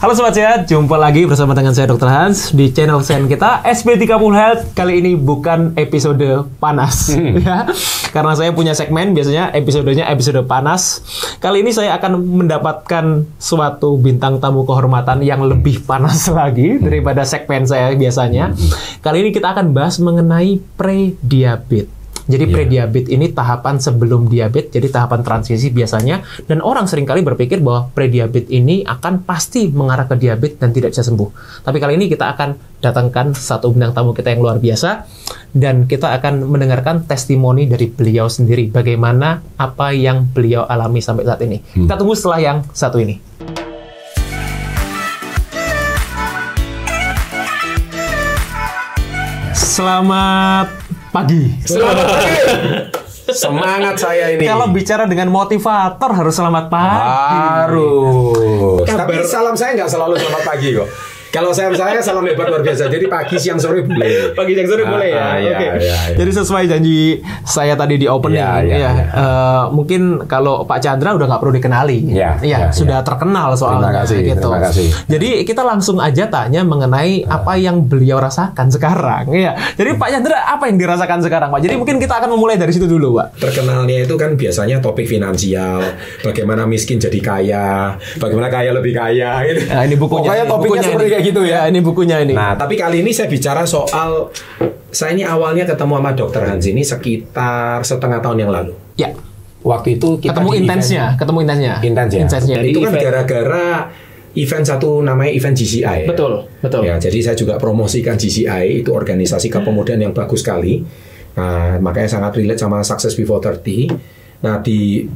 Halo Sobat Sehat, jumpa lagi bersama dengan saya Dr. Hans di channel kesayangan kita SB30 Health. Kali ini bukan episode panas ya, karena saya punya segmen biasanya episodenya episode panas. Kali ini saya akan mendapatkan suatu bintang tamu kehormatan yang lebih panas lagi daripada segmen saya biasanya. Kali ini kita akan bahas mengenai prediabetes. Jadi prediabetes ini tahapan sebelum diabetes, jadi tahapan transisi biasanya. Dan orang seringkali berpikir bahwa prediabetes ini akan pasti mengarah ke diabetes dan tidak bisa sembuh. Tapi kali ini kita akan datangkan satu bintang tamu kita yang luar biasa. Dan kita akan mendengarkan testimoni dari beliau sendiri. Bagaimana apa yang beliau alami sampai saat ini. Kita tunggu setelah yang satu ini. Selamat pagi. Selamat pagi. Semangat saya ini. Kalau bicara dengan motivator harus selamat pagi. Harus. Tapi salam saya nggak selalu selamat pagi kok. Kalau saya salam hebat luar biasa. Jadi pagi, siang, sore boleh. Pagi, siang, sore boleh ya. Oke. Ya. Jadi sesuai janji saya tadi di opening. Mungkin kalau Pak Chandra udah nggak perlu dikenali. Sudah terkenal soalnya. Terima kasih. Jadi kita langsung aja tanya mengenai apa yang beliau rasakan sekarang. Ya. Jadi Pak Chandra apa yang dirasakan sekarang, Pak? Jadi mungkin kita akan memulai dari situ dulu, Pak. Terkenalnya itu kan biasanya topik finansial. Bagaimana miskin jadi kaya. Bagaimana kaya lebih kaya. Gitu. Nah, ini bukunya. Pokoknya topiknya seperti kayak gitu ya. Ini bukunya ini. Nah, tapi kali ini saya bicara soal, saya ini awalnya ketemu sama Dr. Hans ini sekitar setengah tahun yang lalu. Ya. Waktu itu kita ketemu intensnya. Dan itu kan gara-gara event satu namanya event GCI. Betul. Ya, jadi saya juga promosikan GCI, itu organisasi kepemudaan yang bagus sekali. Nah, makanya sangat relate sama Success Before 30. Nah, di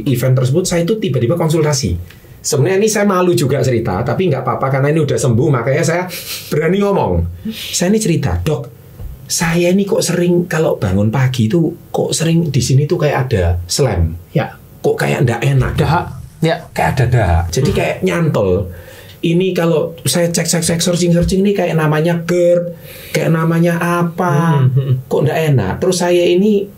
event tersebut saya itu tiba-tiba konsultasi. Sebenarnya ini saya malu juga cerita, tapi nggak apa-apa karena ini udah sembuh, makanya saya berani ngomong. Saya ini cerita, Dok, saya ini kok sering kalau bangun pagi itu kok sering di sini tuh kayak ada slam, ya, kok kayak nggak enak, dahak, ya, kayak ada dahak, jadi kayak nyantol. Ini kalau saya cek searching ini kayak namanya GERD, kayak namanya apa, kok nggak enak. Terus saya ini,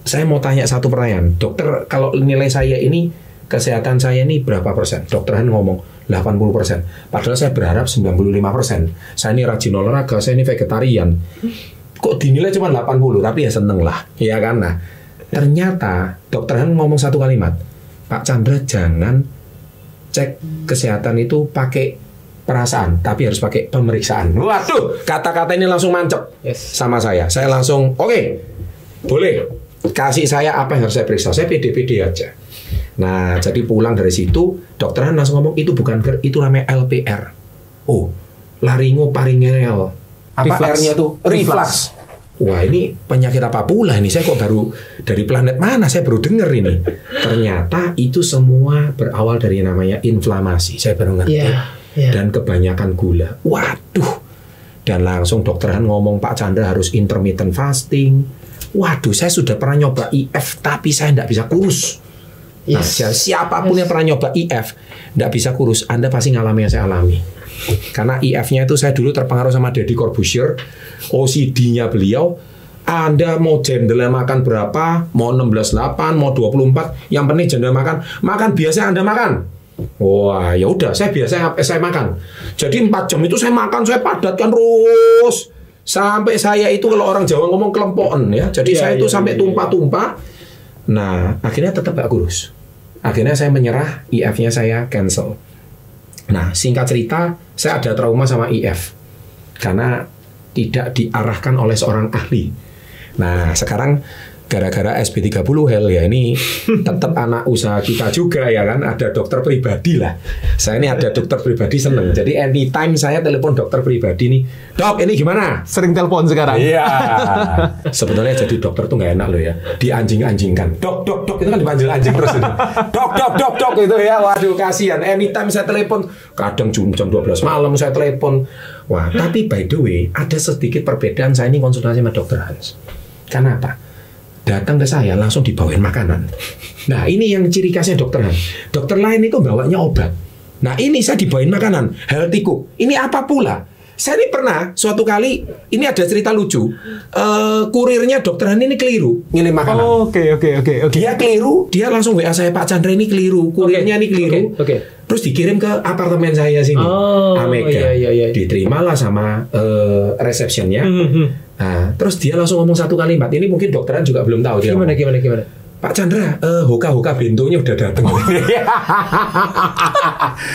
saya mau tanya satu pertanyaan, dokter, kalau nilai saya ini kesehatan saya ini berapa persen? Dokter Han ngomong 80%. Padahal saya berharap 95%. Saya ini rajin olahraga, saya ini vegetarian. Kok dinilai cuma 80? Tapi ya seneng lah, ya kan? Nah, ternyata Dokter Han ngomong satu kalimat, Pak Chandra jangan cek kesehatan itu pakai perasaan, tapi harus pakai pemeriksaan. Waduh, kata-kata ini langsung mancep sama saya. Saya langsung, oke, boleh. Kasih saya apa yang harus saya periksa. Saya pede-pede aja. Nah, jadi pulang dari situ, dokter Han langsung ngomong, itu bukan GERD, itu namanya LPR. Oh, laringoparingeal. Apa R-nya tuh? Reflux. Wah, ini penyakit apa pula ini? Saya kok baru dari planet mana? Saya baru dengar ini. Ternyata itu semua berawal dari namanya inflamasi. Saya baru ngerti. Dan kebanyakan gula. Waduh. Dan langsung dokter Han ngomong, Pak Chandra harus intermittent fasting. Waduh, saya sudah pernah nyoba IF, tapi saya tidak bisa kurus. Nah, siapapun yang pernah nyoba IF tidak bisa kurus, Anda pasti ngalami yang saya alami. Karena IF-nya itu saya dulu terpengaruh sama Deddy Corbuzier, OCD-nya beliau. Anda mau jendela makan berapa, mau 16/8, mau 24, yang penting jendela makan biasa Anda makan. Wah, ya udah, saya biasa saya makan. Jadi 4 jam itu saya makan, saya padatkan terus. Sampai saya itu kalau orang Jawa ngomong kelempokan ya. Jadi saya itu sampai tumpah-tumpah. Nah, akhirnya tetap gak kurus. Akhirnya saya menyerah, IF-nya saya cancel. Nah, singkat cerita, saya ada trauma sama IF. Karena tidak diarahkan oleh seorang ahli. Nah, sekarang gara-gara SB30 Health ya, ini tetap anak usaha kita juga ya kan, ada dokter pribadi lah. Saya ini ada dokter pribadi, seneng. Jadi anytime saya telepon dokter pribadi nih, Dok ini gimana? Sering telepon sekarang. Iya. Sebetulnya jadi dokter tuh nggak enak loh ya, dianjing-anjingkan. Dok itu kan dipanggil anjing terus ini. Dok itu ya, waduh kasihan. Anytime saya telepon, kadang jam 12 malam saya telepon. Wah, tapi by the way ada sedikit perbedaan saya ini konsultasi sama dokter Hans. Kenapa? Datang ke saya langsung dibawain makanan. Nah, ini yang ciri khasnya dokter Han. Dokter lain itu bawanya obat. Nah, ini saya dibawain makanan, healthy cook. Ini apa pula? Saya ini pernah suatu kali, ini ada cerita lucu. Kurirnya dokter Hani ini keliru ngirim makanan. Oke. Dia keliru, dia langsung WA saya, Pak Chandra ini keliru, kurirnya ini keliru. Terus dikirim ke apartemen saya sini, Amega. Iya. Diterimalah sama resepsionnya. Nah, terus dia langsung ngomong satu kalimat. Ini mungkin dokteran juga belum tahu dia. Gimana? Pak Chandra, hoka-hoka bentonya udah datang.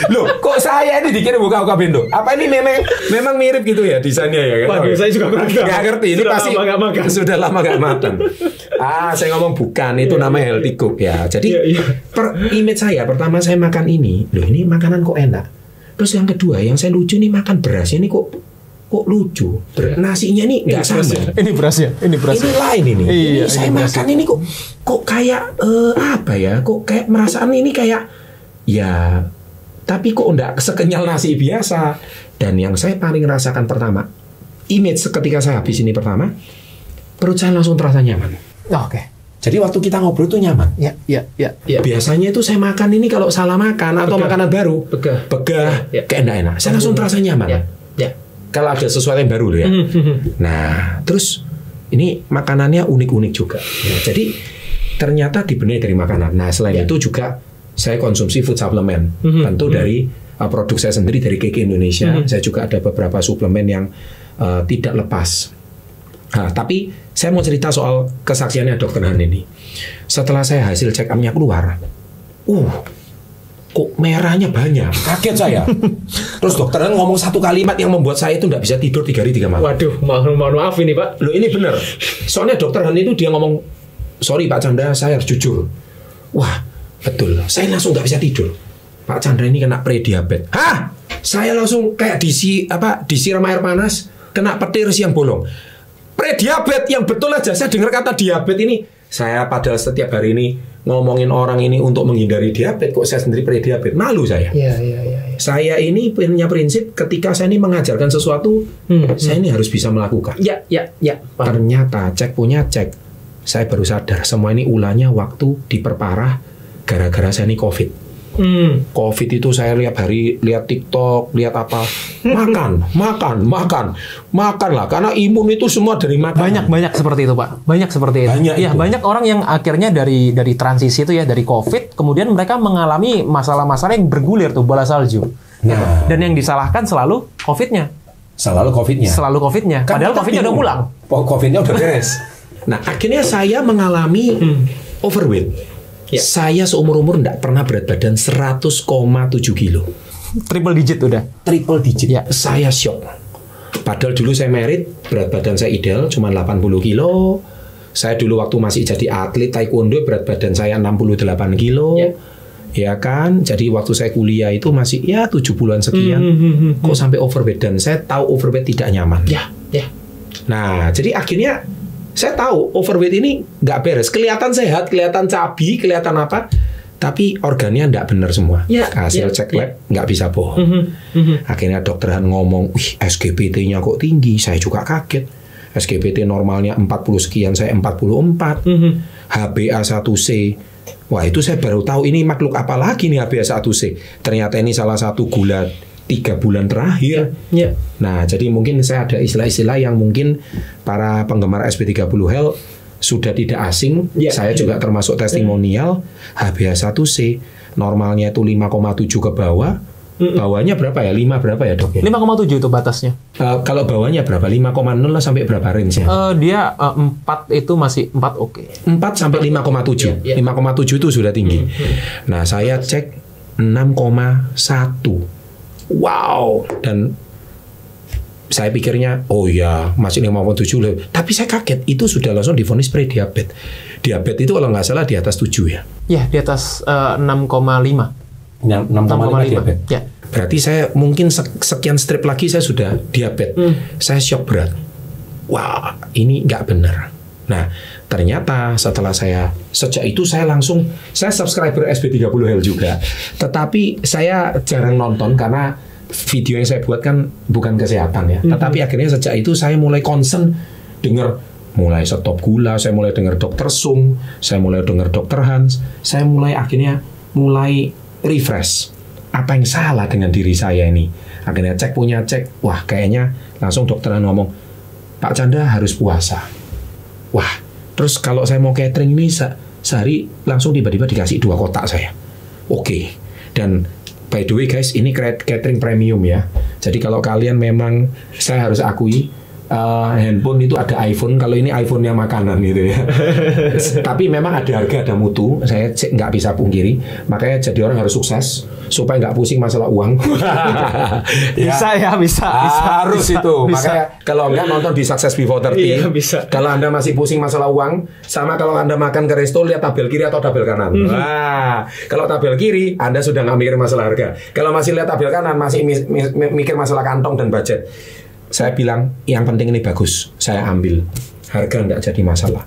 Loh, kok saya ini dikirim hoka-hoka bento? Apa ini memang mirip gitu ya desainnya ya? Waduh, saya juga kurang tahu. Nggak ngerti, ini pasti sudah lama gak makan. Saya ngomong bukan, itu namanya healthy cook ya. Jadi image saya, pertama saya makan ini, loh ini makanan kok enak. Terus yang kedua, yang saya lucu nih makan beras ini kok lucu. Nasinya nih nggak sama. Ini berasnya. Ini lain ini. Iya, ini saya makan ini kok kayak apa ya? Kok kayak merasaan ini kayak ya, tapi kok enggak sekenyal nasi biasa. Dan yang saya paling rasakan pertama, image ketika saya habis ini pertama, perut saya langsung terasa nyaman. Oke. Jadi waktu kita ngobrol tuh nyaman. Iya. Biasanya itu saya makan ini kalau salah makan atau makanan baru, begah, kayak enak. Saya langsung terasa nyaman. Ya. Kalau ada sesuatu yang baru loh ya. Nah, terus ini makanannya unik-unik juga. Ya, jadi ternyata dibenahi dari makanan. Nah, selain itu juga saya konsumsi food supplement. Tentu dari produk saya sendiri dari Keke Indonesia. Saya juga ada beberapa suplemen yang tidak lepas. Nah, tapi saya mau cerita soal kesaksiannya Dokter Han ini. Setelah saya hasil check up-nya keluar, kok merahnya banyak, kaget saya. Terus dokternya ngomong satu kalimat yang membuat saya itu nggak bisa tidur 3 hari 3 malam. Waduh, mohon maaf ini Pak. Loh ini bener. Soalnya dokter Han itu dia ngomong, sorry Pak Chandra, saya harus jujur. Wah, betul. Saya langsung nggak bisa tidur. Pak Chandra ini kena prediabetes. Hah? Saya langsung kayak disiram air panas, kena petir siang bolong. Prediabetes yang betul aja. Saya dengar kata diabetes ini. Saya padahal setiap hari ini ngomongin orang ini untuk menghindari diabetes, kok saya sendiri prediabetes, malu saya. Iya. Saya ini punya prinsip ketika saya ini mengajarkan sesuatu, saya ini harus bisa melakukan. Ya. Ternyata cek, saya baru sadar semua ini ulahnya waktu diperparah gara-gara saya ini COVID. COVID itu saya lihat TikTok, lihat apa, makan lah, karena imun itu semua dari makan. Banyak seperti itu Pak. Banyak seperti itu. Banyak orang yang akhirnya dari transisi itu ya, dari COVID, kemudian mereka mengalami masalah-masalah yang bergulir tuh, bola salju. Nah. Dan yang disalahkan selalu COVID-nya. Selalu COVID-nya. Padahal COVID-nya udah pulang. COVID-nya udah beres. Nah, akhirnya saya mengalami overweight. Ya. Saya seumur-umur tidak pernah berat badan 100,7 kilo. Triple digit udah. Triple digit. Ya. Saya shock. Padahal dulu saya merit, berat badan saya ideal cuma 80 kilo. Saya dulu waktu masih jadi atlet taekwondo, berat badan saya 68 kilo. Ya kan? Jadi waktu saya kuliah itu masih 7 bulan sekian. Kok sampai overweight, dan saya tahu overweight tidak nyaman. Ya. Nah, jadi akhirnya saya tahu overweight ini nggak beres. Kelihatan sehat, kelihatan cabi, kelihatan apa, tapi organnya nggak benar semua. Hasil cek lab nggak bisa bohong. Akhirnya dokter Han ngomong, SGPT-nya kok tinggi. Saya juga kaget. SGPT normalnya 40 sekian, saya 44. HbA1c. Wah, itu saya baru tahu ini makhluk apa lagi nih HbA1c. Ternyata ini salah satu gula 3 bulan terakhir. Nah, jadi mungkin saya ada istilah-istilah yang mungkin para penggemar SP30 Health sudah tidak asing. Saya juga termasuk testimonial. HbA1c normalnya itu 5,7 ke bawah. Bawahnya berapa ya? 5 berapa ya dok? 5,7 itu batasnya. Kalau bawahnya berapa? 5,0 lah sampai berapa range-nya? Dia 4 itu masih 4 oke. 4 sampai 5,7. 5,7 itu sudah tinggi. Nah, saya cek 6,1. Wow, dan saya pikirnya masih 5,7 loh. Tapi saya kaget, itu sudah langsung divonis prediabetes. Diabetes itu kalau nggak salah di atas 7 ya? Ya, di atas 6,5. 6,5 diabetes. Ya. Berarti saya mungkin sekian strip lagi saya sudah diabetes. Saya shock berat. Wah, ini nggak benar. Nah, ternyata setelah sejak itu saya subscriber SP30 Health juga. Tetapi saya jarang nonton karena video yang saya buat kan bukan kesehatan ya. Tetapi akhirnya sejak itu saya mulai concern dengar, mulai stop gula, saya mulai dengar Dokter Sung, saya mulai dengar Dokter Hans, saya mulai refresh. apa yang salah dengan diri saya ini. Akhirnya cek, wah kayaknya langsung dokternya ngomong, Pak Chandra harus puasa. Wah, terus kalau saya mau catering ini sehari langsung tiba-tiba dikasih 2 kotak saya. Oke. Dan by the way guys, ini catering premium ya. Jadi kalau kalian memang, saya harus akui, handphone itu ada iPhone, kalau ini iPhone-nya makanan gitu ya. Tapi memang ada harga, ada mutu, saya nggak bisa pungkiri. Makanya jadi orang harus sukses supaya nggak pusing masalah uang. Bisa. Harus itu. Bisa. Makanya kalau nggak nonton di Success Before 30. Iya, bisa. Kalau Anda masih pusing masalah uang, sama kalau Anda makan ke resto, lihat tabel kiri atau tabel kanan. Wah, kalau tabel kiri Anda sudah nggak mikir masalah harga. Kalau masih lihat tabel kanan, masih mikir masalah kantong dan budget. Saya bilang, yang penting ini bagus, saya ambil. Harga enggak jadi masalah.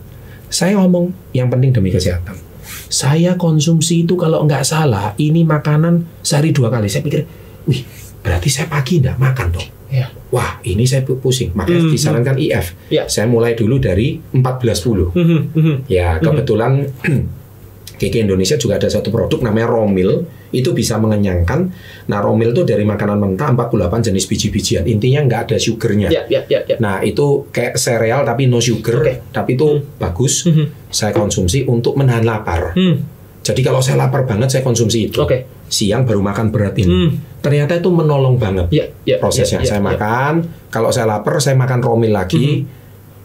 Saya ngomong, yang penting demi kesehatan. Saya konsumsi itu kalau enggak salah, ini makanan sehari 2 kali. Saya pikir, wih, berarti saya pagi enggak makan dong. Ya. Wah, ini saya pusing. Makanya disarankan IF. Ya. Saya mulai dulu dari 14.10. Ya, kebetulan KK Indonesia juga ada satu produk namanya Romil, itu bisa mengenyangkan. Nah, Romil itu dari makanan mentah 48 jenis biji-bijian. Intinya nggak ada sugarnya. Ya. Nah, itu kayak sereal tapi no sugar, tapi itu bagus. Saya konsumsi untuk menahan lapar. Jadi kalau saya lapar banget, saya konsumsi itu. Siang baru makan berat ini. Ternyata itu menolong banget prosesnya. Saya makan, kalau saya lapar, saya makan Romil lagi.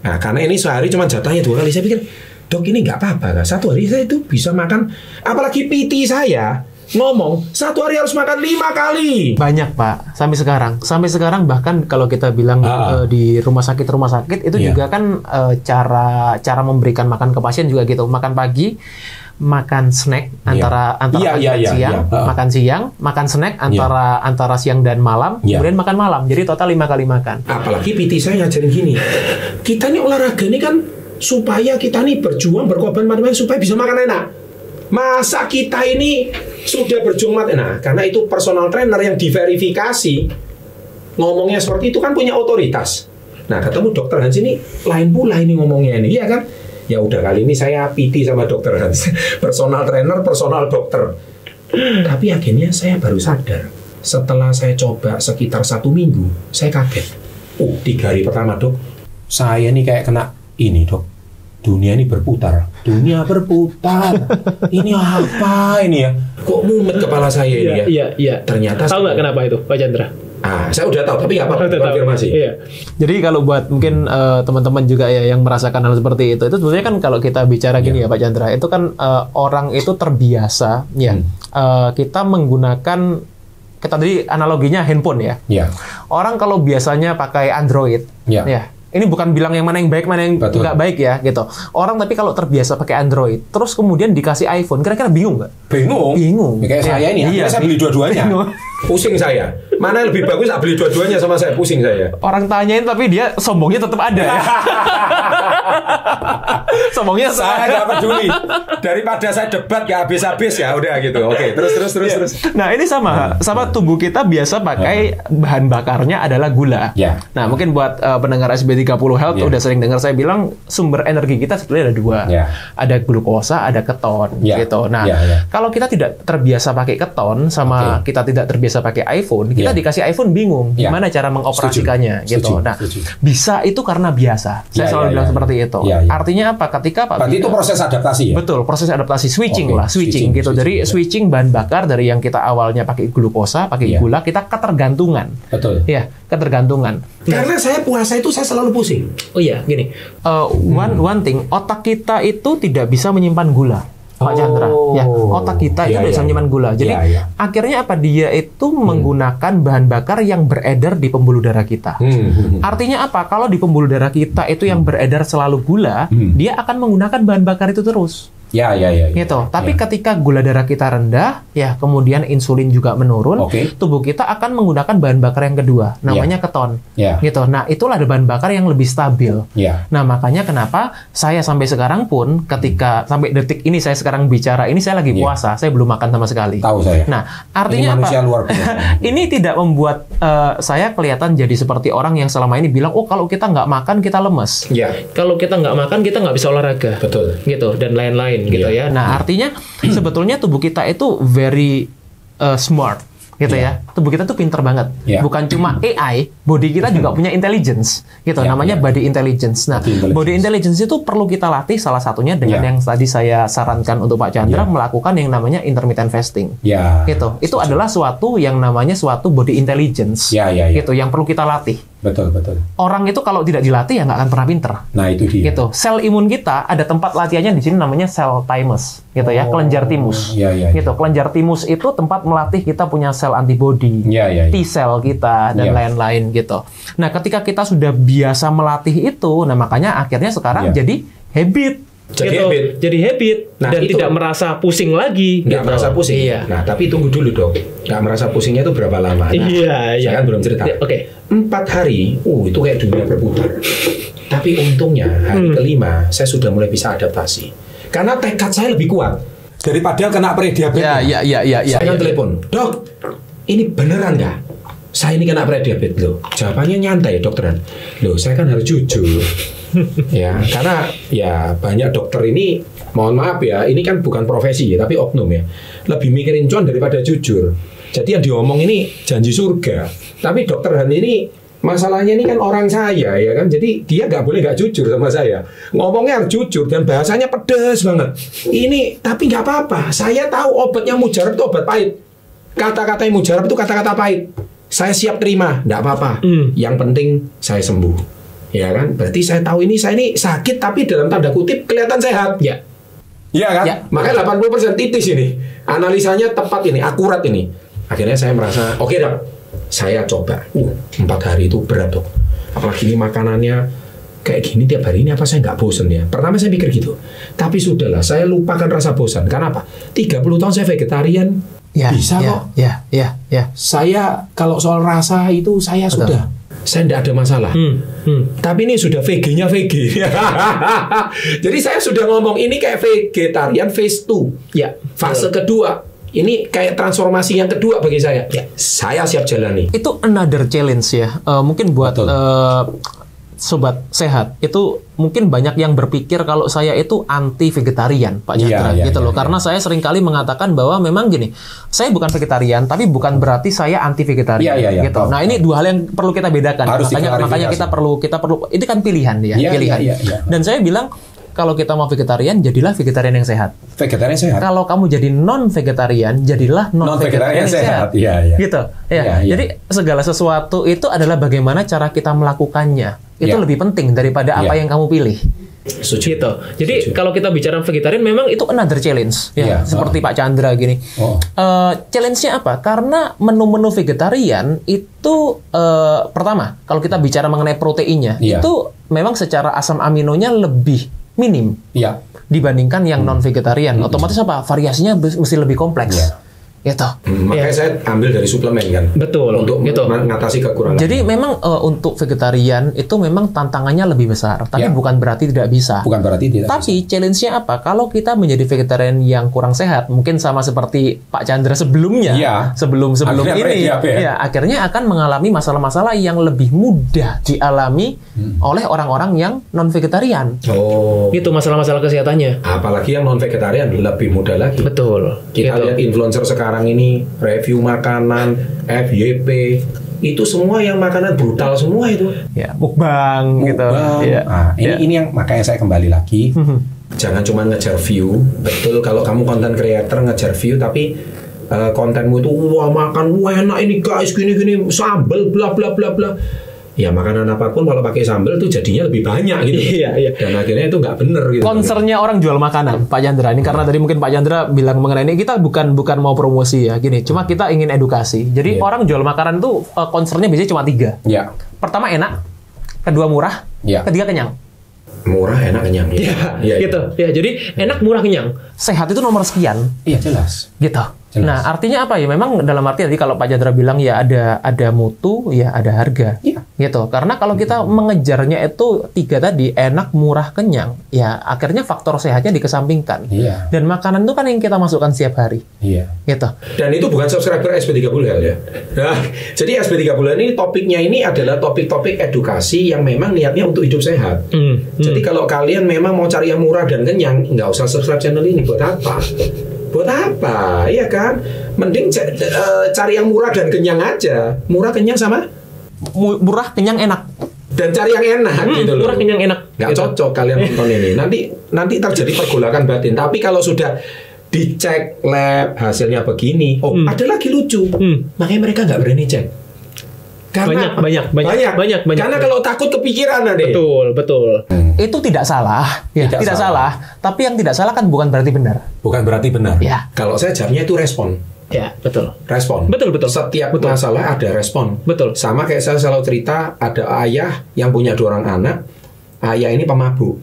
Nah, karena ini sehari cuma jatahnya 2 kali, saya pikir, Dok, ini nggak apa-apa, kan? 1 hari saya itu bisa makan, apalagi PT saya ngomong 1 hari harus makan 5 kali. Banyak Pak, sampai sekarang bahkan kalau kita bilang di rumah sakit itu juga kan cara memberikan makan ke pasien juga gitu, makan pagi, makan snack antara siang, makan siang, makan snack antara siang dan malam, kemudian makan malam, jadi total 5 kali makan. Apalagi PT saya ngajarin gini, kita nih olahraga ini kan supaya kita nih berjuang, berkorban macam-macam supaya bisa makan enak. Masa kita ini sudah berjuang makan enak? Karena itu personal trainer yang diverifikasi ngomongnya seperti itu kan punya otoritas. Nah, ketemu dokter Hans ini lain pula ini ngomongnya ini, iya kan? Ya udah, kali ini saya PT sama dokter Hans, personal trainer, personal dokter. Tapi akhirnya saya baru sadar setelah saya coba sekitar 1 minggu, saya kaget. 3 hari pertama, Dok, saya nih kayak kena ini, Dok. Dunia ini berputar. Dunia berputar. Ini apa ini ya? Kok mumet kepala saya ini ya? Iya. Ternyata tahu nggak kenapa itu, Pak Chandra? Saya udah tahu, tapi nggak apa-apa, konfirmasi. Iya. Jadi kalau buat mungkin teman-teman juga ya yang merasakan hal seperti itu sebenarnya kan kalau kita bicara gini ya Pak Chandra, itu kan orang itu terbiasa ya. Kita menggunakan, kita tadi analoginya handphone ya. Orang kalau biasanya pakai Android, ya. Ini bukan bilang yang mana yang baik, mana yang nggak baik ya, gitu. Orang tapi kalau terbiasa pakai Android, terus kemudian dikasih iPhone, kira-kira bingung nggak? Bingung. Kayak saya ini, saya beli dua-duanya. Pusing saya. Mana yang lebih bagus, saya beli dua-duanya sama saya, pusing saya. Orang tanyain tapi dia sombongnya tetap ada ya. Sombongnya saya nggak peduli. Daripada saya debat nggak habis-habis ya, udah gitu. Oke, terus. Nah, ini sama tubuh kita biasa pakai bahan bakarnya adalah gula. Nah, mungkin buat pendengar SB30 Health udah sering dengar saya bilang sumber energi kita sebetulnya ada 2. Ada glukosa, ada keton gitu. Nah, kalau kita tidak terbiasa pakai keton sama kita tidak terbiasa pakai iPhone, kita dikasih iPhone bingung gimana cara mengoperasikannya gitu. Nah, bisa itu karena biasa. Saya selalu bilang seperti itu. Artinya apa? Ketika berarti itu proses adaptasi ya? Betul, proses adaptasi, switching gitu. Dari switching bahan bakar dari yang kita awalnya pakai glukosa, pakai gula, kita ketergantungan. Betul. Ya, ketergantungan. Karena saya puasa itu saya selalu pusing. Oh iya, gini. One thing, otak kita itu tidak bisa menyimpan gula. Pak Chandra, ya, otak kita itu bisa menyimpan gula. Jadi akhirnya apa, dia itu menggunakan bahan bakar yang beredar di pembuluh darah kita. Artinya apa? Kalau di pembuluh darah kita itu yang beredar selalu gula, dia akan menggunakan bahan bakar itu terus. Gitu. Tapi ketika gula darah kita rendah, ya kemudian insulin juga menurun, tubuh kita akan menggunakan bahan bakar yang kedua, namanya keton. Gitu. Nah, itulah ada bahan bakar yang lebih stabil. Nah, makanya kenapa saya sampai sekarang pun ketika sampai detik ini saya sekarang bicara ini saya lagi puasa, saya belum makan sama sekali. Tahu saya. Nah, artinya ini apa? Luar biasa. Ini tidak membuat saya kelihatan jadi seperti orang yang selama ini bilang, oh kalau kita nggak makan kita lemes. Kalau kita nggak makan kita nggak bisa olahraga. Betul. Gitu, dan lain-lain. Gitu ya. Nah, artinya sebetulnya tubuh kita itu very smart. gitu ya. Tubuh kita tuh pinter banget. Bukan cuma AI, body kita juga punya intelligence gitu. Namanya body intelligence. Nah, body intelligence itu perlu kita latih salah satunya dengan yang tadi saya sarankan untuk Pak Chandra melakukan yang namanya intermittent fasting. Gitu. Itu adalah suatu yang namanya suatu body intelligence. Gitu yang perlu kita latih. Betul. Orang itu kalau tidak dilatih ya nggak akan pernah pinter. Nah itu dia. Gitu. Sel imun kita ada tempat latihannya di sini namanya sel thymus, gitu ya, kelenjar timus. Gitu. Kelenjar timus itu tempat melatih kita punya sel antibody, T-cell kita dan lain-lain gitu. Nah, ketika kita sudah biasa melatih itu, nah makanya akhirnya sekarang jadi habit. Jadi habit nah, dan itu tidak merasa pusing lagi. Nggak merasa pusing. Nah, tapi tunggu dulu dong. Nggak merasa pusingnya itu berapa lama? Nah, saya kan belum cerita. 4 hari, itu kayak dunia berputar. Tapi untungnya hari kelima saya sudah mulai bisa adaptasi. Karena tekad saya lebih kuat daripada kena prediabetes. Saya kan telepon, "Dok, ini beneran nggak? Saya ini kena prediabetes loh." Jawabannya nyantai dokteran. Loh, saya kan harus jujur. Ya, karena ya banyak dokter ini, mohon maaf ya, ini kan bukan profesi ya, tapi oknum ya, lebih mikirin cuan daripada jujur. Jadi yang diomong ini janji surga, tapi dokter Han ini masalahnya ini kan orang saya ya kan, jadi dia nggak boleh nggak jujur sama saya, ngomongnya harus jujur dan bahasanya pedes banget. Ini tapi nggak apa-apa, saya tahu obatnya mujarab itu obat pahit, kata-kata mujarab itu kata-kata pahit, saya siap terima, nggak apa-apa. Yang penting saya sembuh. Ya kan, berarti saya tahu ini saya ini sakit tapi dalam tanda kutip kelihatan sehat. Iya kan? Makanya 80% titis ini. Analisanya tepat ini, akurat ini. Akhirnya saya merasa, oke dok, saya coba. 4 hari itu berat dok. Apalagi ini makanannya kayak gini tiap hari ini, apa saya nggak bosen ya? Pertama saya pikir gitu. Tapi sudahlah, saya lupakan rasa bosan. Karena apa? 30 tahun saya vegetarian. Bisa kok. Saya kalau soal rasa itu saya sudah. Saya tidak ada masalah. Tapi ini sudah VG-nya VG. Jadi saya sudah ngomong ini kayak vegetarian phase 2. Fase kedua. Ini kayak transformasi yang kedua bagi saya. Saya siap jalani. Itu another challenge ya. Mungkin buat sobat sehat itu mungkin banyak yang berpikir kalau saya itu anti vegetarian, Pak Chandra, gitu loh. Karena saya seringkali mengatakan bahwa memang gini, saya bukan vegetarian, tapi bukan berarti saya anti vegetarian, gitu. Nah, ini dua hal yang perlu kita bedakan. Makanya kita perlu ini kan pilihan ya, pilihan. Dan saya bilang kalau kita mau vegetarian, jadilah vegetarian yang sehat. Vegetarian sehat. Kalau kamu jadi non-vegetarian, jadilah non-vegetarian yang sehat. Gitu. Jadi segala sesuatu itu adalah bagaimana cara kita melakukannya. Itu lebih penting daripada apa yang kamu pilih. Gitu. Jadi kalau kita bicara vegetarian, memang itu another challenge. Seperti Pak Chandra gini. Challenge-nya apa? Karena menu-menu vegetarian itu pertama, kalau kita bicara mengenai proteinnya, itu memang secara asam aminonya lebih minim dibandingkan yang non-vegetarian. Otomatis apa? Variasinya mesti lebih kompleks. Gitu. Makanya saya ambil dari suplemen kan. Betul. Untuk mengatasi kekurangan. Jadi memang untuk vegetarian itu memang tantangannya lebih besar. Tapi bukan berarti tidak bisa. Bukan berarti tidak Tapi challenge-nya apa? Kalau kita menjadi vegetarian yang kurang sehat, mungkin sama seperti Pak Chandra sebelumnya. Sebelum ini. Akhirnya akan mengalami masalah-masalah yang lebih mudah dialami oleh orang-orang yang non-vegetarian. Gitu masalah-masalah kesehatannya. Apalagi yang non-vegetarian lebih mudah lagi. Betul. Kita lihat influencer sekarang ini review makanan, FYP, itu semua yang makanan brutal semua itu. Mukbang gitu. Ini yang makanya saya kembali lagi. Jangan cuma ngejar view. Betul, kalau kamu content creator ngejar view, tapi kontenmu itu makan enak ini guys, gini sambel bla bla bla bla. Ya makanan apapun kalau pakai sambal itu jadinya lebih banyak gitu. Dan akhirnya itu nggak bener gitu. Concernnya orang jual makanan, Pak Chandra. Ini karena tadi mungkin Pak Chandra bilang mengenai ini, kita bukan mau promosi ya. Gini, cuma kita ingin edukasi. Jadi orang jual makanan tuh concernnya biasanya cuma 3. Pertama enak, kedua murah, ketiga kenyang. Murah, enak, kenyang. Gitu. Jadi enak, murah, kenyang. Sehat itu nomor sekian. Jelas. Gitu. Nah, artinya apa ya? Memang dalam arti tadi kalau Pak Chandra bilang ya ada mutu, ya ada harga. Gitu. Karena kalau kita mengejarnya itu 3 tadi, enak, murah, kenyang, ya akhirnya faktor sehatnya dikesampingkan. Dan makanan itu kan yang kita masukkan setiap hari. Gitu. Dan itu bukan subscriber SP30 ya. Nah, jadi SP30 ini topiknya ini adalah topik-topik edukasi yang memang niatnya untuk hidup sehat. Jadi kalau kalian memang mau cari yang murah dan kenyang, nggak usah subscribe channel ini, buat apa? Buat apa? Iya kan? Mending cari yang murah dan kenyang aja. Murah, kenyang sama? Murah, kenyang, enak. Dan cari yang enak gitu loh. Murah, kenyang, enak. Nggak cocok kalian nonton ini. Nanti terjadi pergolakan batin. Tapi kalau sudah dicek lab hasilnya begini, ada lagi lucu. Makanya mereka nggak berani cek. Karena banyak. Karena kalau takut kepikiran deh. Betul. Itu tidak salah, ya, tidak salah. Tapi yang tidak salah kan bukan berarti benar. Bukan berarti benar. Ya. Kalau saya jawabnya itu respon. Ya, betul. Respon. Betul. Setiap masalah ada respon. Betul. Sama kayak saya selalu cerita, ada ayah yang punya 2 orang anak. Ayah ini pemabuk.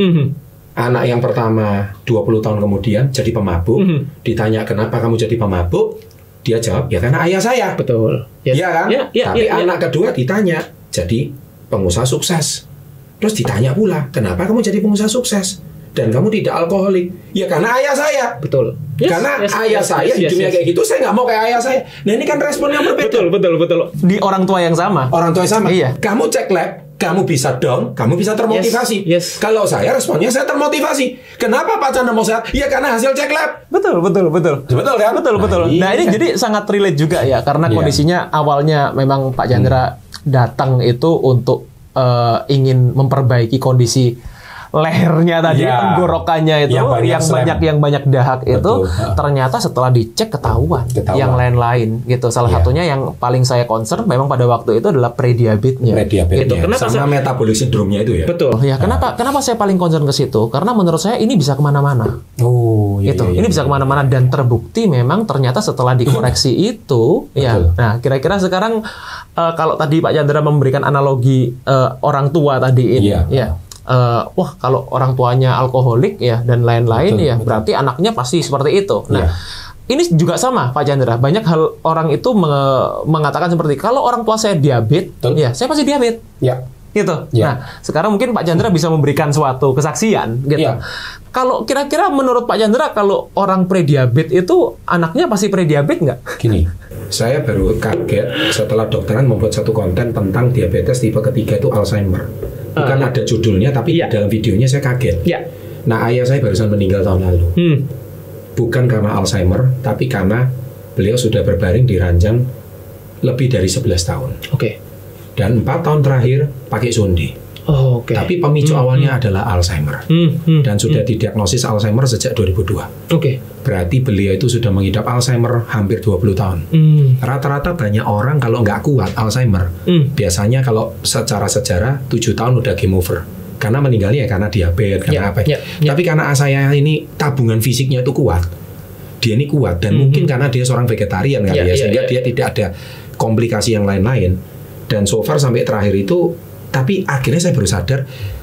Anak yang pertama 20 tahun kemudian jadi pemabuk. Ditanya kenapa kamu jadi pemabuk? Dia jawab, ya karena ayah saya. Betul. Iya kan? Tapi ya. anak kedua ditanya, jadi pengusaha sukses. Terus ditanya pula, kenapa kamu jadi pengusaha sukses? Dan kamu tidak alkoholik? Ya karena ayah saya. Betul. Karena ayah saya hidupnya kayak gitu, saya nggak mau kayak ayah saya. Nah ini kan respon yang berbeda. Betul. Di orang tua yang sama. Orang tua yang sama. Iya. Kamu cek lab, kamu bisa down, kamu bisa termotivasi. Yes. Kalau saya responnya saya termotivasi. Kenapa Pak Chandra mau sehat? Ya karena hasil cek lab. Betul. Betul kan? Betul. Nah, ini jadi sangat relate juga ya, karena kondisinya awalnya memang Pak Chandra datang itu untuk ingin memperbaiki kondisi lehernya tadi, tenggorokannya itu yang banyak dahak. Betul. Itu ternyata setelah dicek ketahuan yang lain-lain gitu. Salah satunya yang paling saya concern memang pada waktu itu adalah prediabetnya. Gitu. Kenapa sama metabolic syndrome-nya itu ya? Betul. Ya, kenapa saya paling concern ke situ? Karena menurut saya ini bisa kemana-mana. Ini bisa kemana-mana dan terbukti memang ternyata setelah dikoreksi itu, ya. Nah, kira-kira sekarang kalau tadi Pak Chandra memberikan analogi orang tua tadi ini, wah kalau orang tuanya alkoholik ya dan lain-lain berarti anaknya pasti seperti itu. Nah, ini juga sama Pak Chandra. Banyak hal orang itu mengatakan seperti kalau orang tua saya diabetes, ya saya pasti diabetes. Gitu. Nah, sekarang mungkin Pak Chandra bisa memberikan suatu kesaksian gitu. Kalau kira-kira menurut Pak Chandra kalau orang prediabetes itu anaknya pasti prediabetes nggak? Gini, saya baru kaget setelah dokteran membuat satu konten tentang diabetes tipe ketiga itu Alzheimer. Bukan ada judulnya, tapi dalam videonya saya kaget. Nah, ayah saya barusan meninggal tahun lalu. Bukan karena Alzheimer, tapi karena beliau sudah berbaring di ranjang lebih dari 11 tahun. Dan 4 tahun terakhir pakai sonde. Tapi pemicu awalnya adalah Alzheimer. Dan sudah didiagnosis Alzheimer sejak 2002. Berarti beliau itu sudah mengidap Alzheimer hampir 20 tahun. Rata-rata banyak orang kalau nggak kuat Alzheimer, biasanya kalau secara sejarah 7 tahun udah game over. Karena meninggalnya karena diabetes, karena apa. Tapi karena saya ini tabungan fisiknya itu kuat. Dia ini kuat. Dan mungkin karena dia seorang vegetarian kali ya, sehingga dia tidak ada komplikasi yang lain-lain. Dan so far sampai terakhir itu, tapi akhirnya saya baru sadar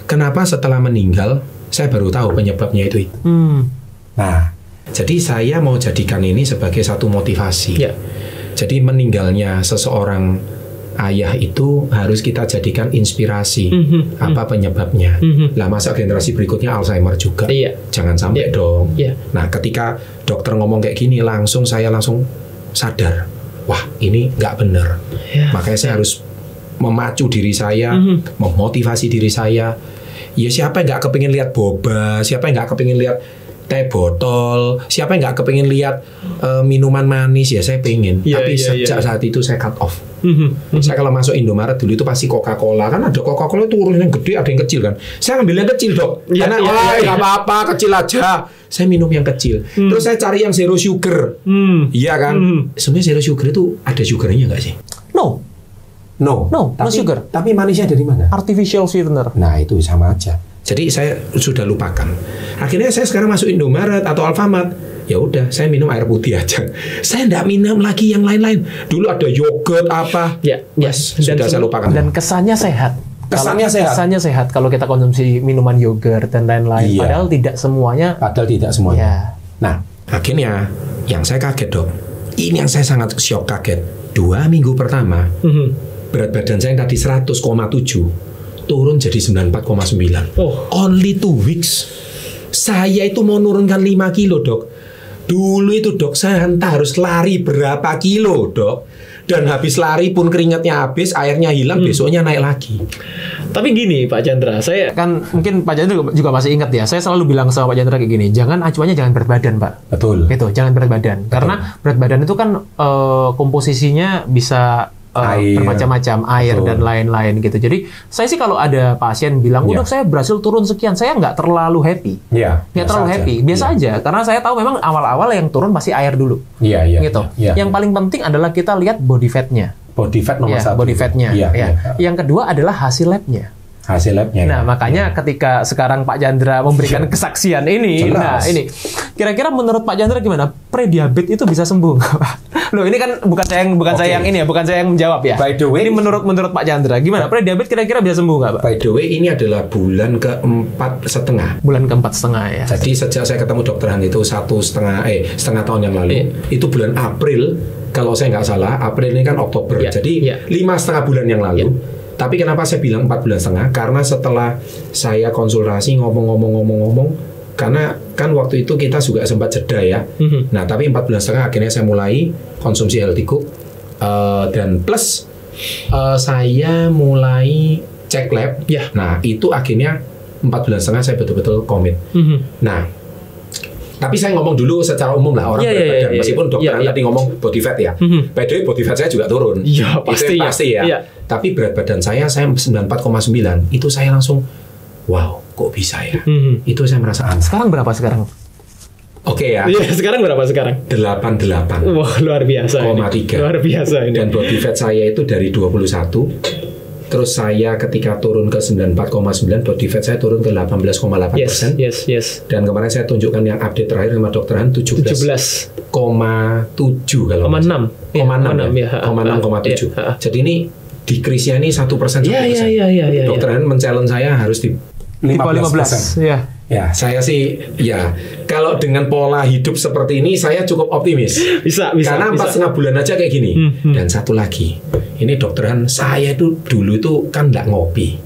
kenapa setelah meninggal saya baru tahu penyebabnya itu. Nah, jadi saya mau jadikan ini sebagai satu motivasi. Jadi meninggalnya seseorang ayah itu harus kita jadikan inspirasi. Apa penyebabnya? Lah masa generasi berikutnya Alzheimer juga? Jangan sampai dong. Nah, ketika dokter ngomong kayak gini, saya langsung sadar, wah ini nggak benar. Makanya saya harus memacu diri saya, memotivasi diri saya. Ya siapa yang nggak kepingin lihat boba, siapa yang nggak kepingin lihat teh botol, siapa yang nggak kepingin lihat minuman manis, ya saya pengen. Tapi sejak saat itu saya cut off. Saya kalau masuk Indomaret dulu itu pasti Coca-Cola, kan ada Coca-Cola itu urus yang gede, ada yang kecil kan. Saya ambil yang kecil dok, karena nggak apa-apa, kecil aja. Saya minum yang kecil. Terus saya cari yang zero sugar. Iya kan? Sebenarnya zero sugar itu ada sugarnya nggak sih? No sugar. Tapi manisnya dari mana? Artificial sweetener. Nah, itu sama aja. Jadi saya sudah lupakan. Akhirnya saya sekarang masuk Indomaret atau Alfamart. Ya udah, saya minum air putih aja. Saya enggak minum lagi yang lain-lain. Dulu ada yogurt apa. Sudah saya lupakan. Dan kesannya sehat. Kesannya sehat kalau kita konsumsi minuman yogurt dan lain-lain. Padahal tidak semuanya. Nah, akhirnya yang saya kaget dok. Ini yang saya sangat syok kaget. 2 minggu pertama, berat badan saya yang tadi 100,7 turun jadi 94,9. Only 2 weeks. Saya itu mau nurunkan 5 kilo dok. Dulu itu dok, saya entah harus lari berapa kilo dok. Dan habis lari pun keringatnya habis, airnya hilang, besoknya naik lagi. Tapi gini Pak Chandra, saya kan mungkin Pak Chandra juga masih ingat ya. Saya selalu bilang sama Pak Chandra kayak gini, jangan acuannya jangan berat badan, Pak. Betul. Gitu, jangan berat badan. Karena berat badan itu kan komposisinya bisa bermacam-macam, air dan lain-lain gitu. Jadi saya sih kalau ada pasien bilang, udah saya berhasil turun sekian, saya nggak terlalu happy. Nggak terlalu happy, biasa aja. Karena saya tahu memang awal-awal yang turun pasti air dulu. Gitu. Yang paling penting adalah kita lihat body fat-nya. Body fat nomor satu. Body fat-nya. Yang kedua adalah hasil lab-nya. Hasil labnya. Nah, makanya ketika sekarang Pak Chandra memberikan kesaksian ini, Jelas. nah ini kira-kira menurut Pak Chandra gimana? Prediabetes itu bisa sembuh nggak, Pak? Loh, ini kan bukan saya yang ini ya, bukan saya yang menjawab ya. By the way, ini menurut Pak Chandra gimana? Prediabetes kira-kira bisa sembuh nggak, Pak? By the way, ini adalah bulan ke-4,5. Bulan ke-4,5 ya. Jadi sejak saya ketemu dokter Han itu setengah tahun yang lalu, itu bulan April, kalau saya nggak salah, April ini kan Oktober. Jadi 5,5 bulan yang lalu. Tapi kenapa saya bilang 4,5 bulan? Karena setelah saya konsultasi ngomong, karena kan waktu itu kita juga sempat jeda ya. Nah, tapi 4,5 bulan akhirnya saya mulai konsumsi healthy cook, dan plus saya mulai cek lab. Nah, itu akhirnya 4,5 bulan saya betul-betul komit. Nah, tapi saya ngomong dulu secara umum lah, orang berat badan. Meskipun dokter tadi ngomong body fat ya. By the way, body fat saya juga turun. Iya, pasti ya. Tapi berat badan saya 94,9. Itu saya langsung, wow, kok bisa ya? Itu saya merasa aneh. Sekarang berapa sekarang? Oke ya. Iya, sekarang berapa sekarang? 88. Wah, luar biasa. 3. Luar biasa ini. Dan body fat saya itu dari 21. Terus saya ketika turun ke 94,9, body fat saya turun ke 18,8%. Yes. Dan kemarin saya tunjukkan yang update terakhir sama dokter Han 17,7 kalau 0,6. 0,6,7. Jadi ini decrease-nya ini 1%. Iya. Dokter Han men-challenge saya harus di 15%. Ya, saya sih ya kalau dengan pola hidup seperti ini saya cukup optimis. Bisa. Karena 4,5 bulan aja kayak gini. Dan satu lagi, ini dokter Han, saya itu dulu itu kan nggak ngopi,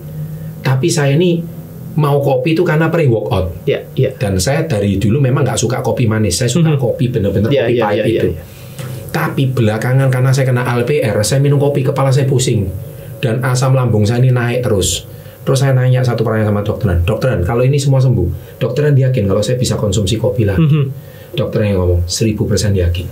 tapi saya ini mau kopi itu karena pre-workout. Dan saya dari dulu memang nggak suka kopi manis, saya suka kopi bener-bener kopi pahit itu. Tapi belakangan karena saya kena LPR, saya minum kopi, kepala saya pusing dan asam lambung saya ini naik terus. Terus saya nanya satu pertanyaan sama dokteran, kalau ini semua sembuh, dokteran yakin kalau saya bisa konsumsi kopi lagi? Dokteran yang ngomong 1000% yakin,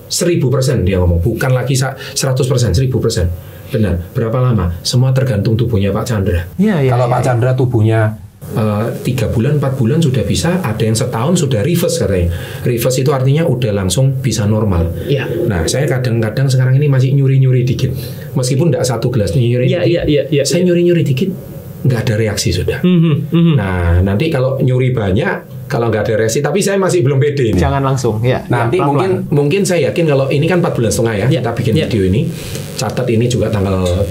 1000% dia ngomong, bukan lagi 100%, 1000%. Benar. Berapa lama? Semua tergantung tubuhnya Pak Chandra. Kalau Pak Chandra tubuhnya 3 bulan, 4 bulan sudah bisa, ada yang setahun sudah reverse katanya. Reverse itu artinya udah langsung bisa normal. Nah, saya kadang-kadang sekarang ini masih nyuri-nyuri dikit, meskipun tidak 1 gelas nyuri. Saya nyuri-nyuri dikit, nggak ada reaksi sudah. Nah, nanti kalau nyuri banyak, kalau nggak ada reaksi, tapi saya masih belum pede ini. Jangan langsung Nanti mungkin saya yakin kalau ini kan 4,5 bulan ya, kita bikin video ini. Catat ini juga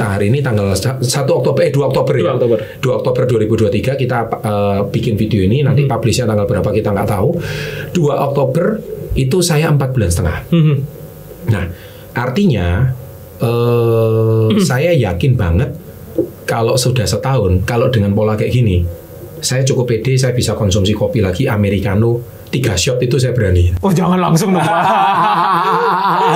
hari ini tanggal 1 Oktober 2 Oktober ya. 2 Oktober 2023 kita bikin video ini, nanti publishnya tanggal berapa kita nggak tahu. 2 Oktober itu saya 4,5 bulan. Nah, artinya saya yakin banget kalau sudah setahun, kalau dengan pola kayak gini, saya cukup pede, saya bisa konsumsi kopi lagi Americano 3 shot itu saya berani. Oh, jangan langsung dong.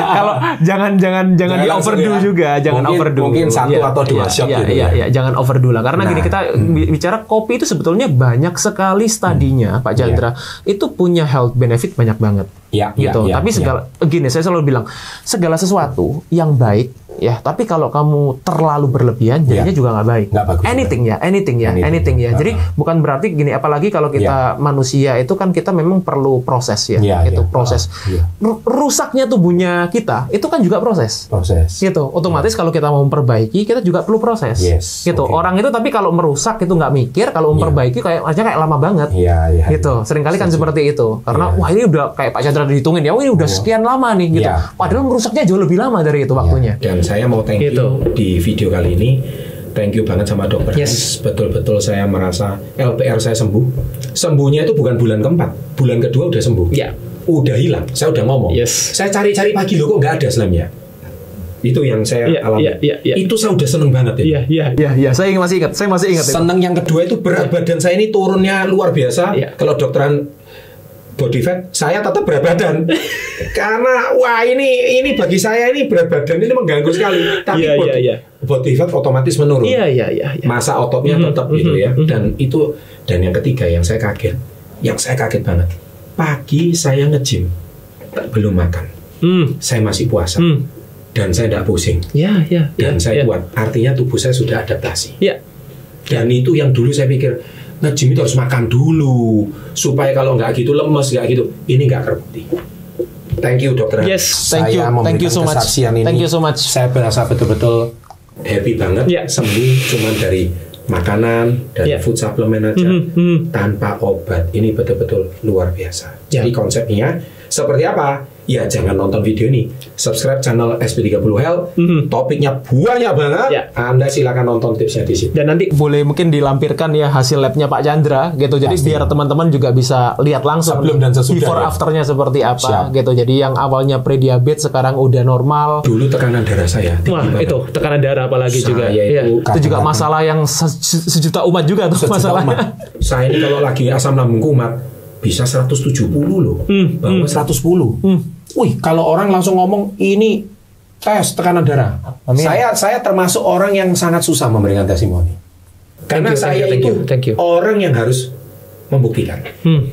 Kalau jangan di overdo juga, jangan overdo. Mungkin 1 atau 2 shot gitu ya. Jangan overdo lah. Karena gini, kita bicara kopi itu sebetulnya banyak sekali studinya, Pak Chandra. Itu punya health benefit banyak banget. Tapi gini, saya selalu bilang, segala sesuatu yang baik ya, tapi kalau kamu terlalu berlebihan jadinya juga nggak baik. Nggak bagus. Anything ya. Jadi bukan berarti gini, apalagi kalau kita manusia itu kan kita memang perlu proses ya. Proses. Rusaknya tubuhnya kita itu kan juga proses. Gitu. Otomatis kalau kita mau memperbaiki, kita juga perlu proses. Gitu. Orang itu tapi kalau merusak itu nggak mikir, kalau memperbaiki kayak lama banget. Gitu. Seringkali kan seperti itu. Karena wah, ini udah kayak Pak Chandra dihitungin ya, ini udah sekian lama nih gitu. Padahal merusaknya jauh lebih lama dari itu waktunya. Dan saya mau thank you di video kali ini. Thank you banget sama dokter. Betul-betul saya merasa LPR saya sembuh. Sembuhnya itu bukan bulan keempat, bulan kedua udah sembuh. Udah hilang. Saya udah ngomong. Saya cari-cari pagi loh kok nggak ada selamnya. Itu yang saya alami. Itu saya udah seneng banget ya. Iya. Saya masih ingat. Seneng yang kedua itu berat badan saya ini turunnya luar biasa. Kalau dokteran body fat, saya tetap berat badan. Karena wah ini bagi saya ini berat badan ini mengganggu sekali. Tapi body fat otomatis menurun. Masa ototnya tetap gitu ya. Dan yang ketiga yang saya kaget banget. Pagi saya nge-gym, belum makan. Saya masih puasa. Dan saya tidak pusing. Dan saya kuat. Artinya tubuh saya sudah adaptasi. Dan itu yang dulu saya pikir nge-gym itu harus makan dulu supaya kalau nggak gitu lemes, nggak gitu. Ini nggak terbukti. Thank you dokter. Yes, thank you so much. Thank you so much. Saya berasa betul-betul happy banget. Sembuh cuma dari makanan dan food supplement aja tanpa obat. Ini betul-betul luar biasa. Jadi konsepnya seperti apa? Ya jangan nonton video ini, subscribe channel SP30 Health. Topiknya banyak banget. Anda silakan nonton tipsnya di situ. Dan nanti boleh mungkin dilampirkan ya hasil labnya Pak Chandra gitu. Jadi biar teman-teman juga bisa lihat langsung sebelum dan sesudah before afternya seperti apa gitu. Jadi yang awalnya prediabetes sekarang udah normal. Dulu tekanan darah saya itu tekanan darah apalagi juga. Itu juga masalah yang sejuta umat juga tuh masalahnya. Saya ini kalau lagi asam lambung kumat bisa 170 loh. Bahwa 110. Wih, kalau orang langsung ngomong ini tes tekanan darah. Saya termasuk orang yang sangat susah memberikan testimoni. Karena saya itu orang yang harus membuktikan.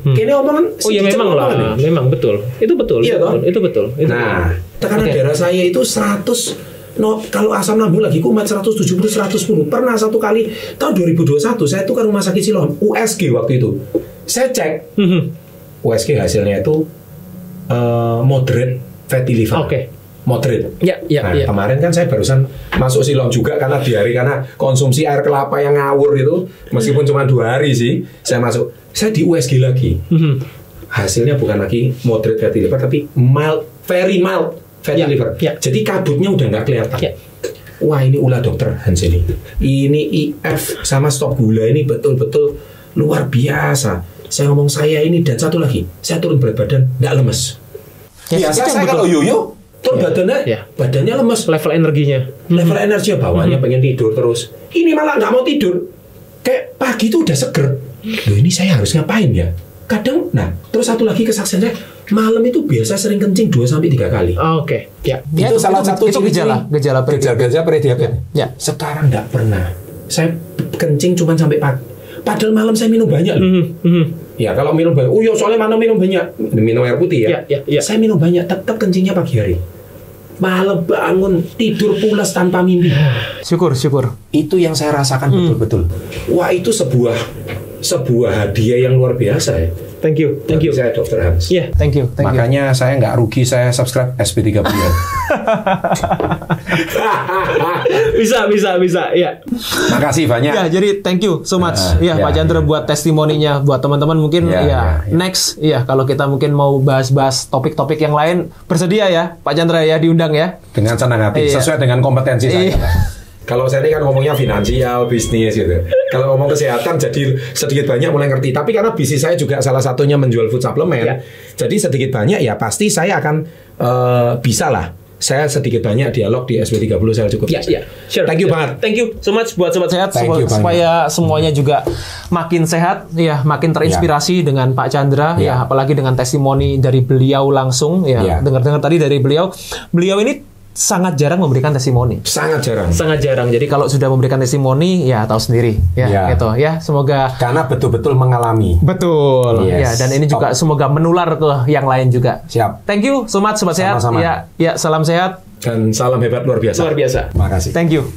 Ini omongan memang lah, memang betul. Itu betul. Itu betul. Nah, tekanan darah saya itu 100. Kalau asam lambung lagi kumat 170 110. Pernah satu kali tahun 2021 saya itu ke rumah sakit Siloam, USG waktu itu. Saya cek. USG hasilnya itu moderate fatty liver. Moderate. Kemarin kan saya barusan masuk Siloam juga karena konsumsi air kelapa yang ngawur itu, meskipun cuma 2 hari sih saya masuk. Saya di USG lagi. Hasilnya bukan lagi moderate fatty liver tapi mild, very mild fatty liver. Jadi kabutnya udah nggak kelihatan. Wah ini ulah dokter Hans ini. Ini IF sama stop gula ini betul-betul luar biasa. Saya ngomong saya ini dan satu lagi, saya turun berat badan, nggak lemes. Biasa saya kalau yoyo turun badannya lemes. Level energinya bawahnya pengen tidur terus. Ini malah nggak mau tidur. Kayak pagi itu udah seger. Loh ini saya harus ngapain ya? Kadang, terus satu lagi kesaksian saya, malam itu biasa sering kencing 2-3 kali. Itu salah satu gejala prediabetes. Sekarang nggak pernah. Saya kencing cuma sampai pagi. Padahal malam saya minum banyak. Ya kalau minum banyak, soalnya mana minum banyak, minum air putih ya. Saya minum banyak, tetap kencingnya pagi hari. Malam bangun tidur pulas tanpa mimpi. Syukur. Itu yang saya rasakan betul-betul. Wah itu sebuah hadiah yang luar biasa ya. Thank you. Saya Dr. Hans. Thank you. Makanya saya nggak rugi saya subscribe SP30. bisa. Ya. Makasih banyak. Jadi thank you so much. Pak Chandra buat testimoninya buat teman-teman mungkin next kalau kita mungkin mau bahas-bahas topik-topik yang lain bersedia ya Pak Chandra ya diundang ya. Dengan senang hati sesuai dengan kompetensi saya. Kalau saya ini kan ngomongnya finansial, bisnis gitu. Kalau ngomong kesehatan jadi sedikit banyak mulai ngerti. Tapi karena bisnis saya juga salah satunya menjual food supplement. Jadi sedikit banyak ya pasti saya akan bisa lah. Saya sedikit banyak dialog di SP30 saya cukup. Sure. Thank you banget. Thank you so much buat sobat sehat supaya semuanya juga makin sehat makin terinspirasi dengan Pak Chandra apalagi dengan testimoni dari beliau langsung dengar-dengar tadi dari beliau ini sangat jarang memberikan testimoni. Sangat jarang. Jadi kalau sudah memberikan testimoni tahu sendiri gitu ya. Semoga karena betul-betul mengalami. Betul. Dan ini juga semoga menular ke yang lain juga. Siap. Thank you so much sobat sehat. Salam sehat dan salam hebat luar biasa. Makasih. Thank you.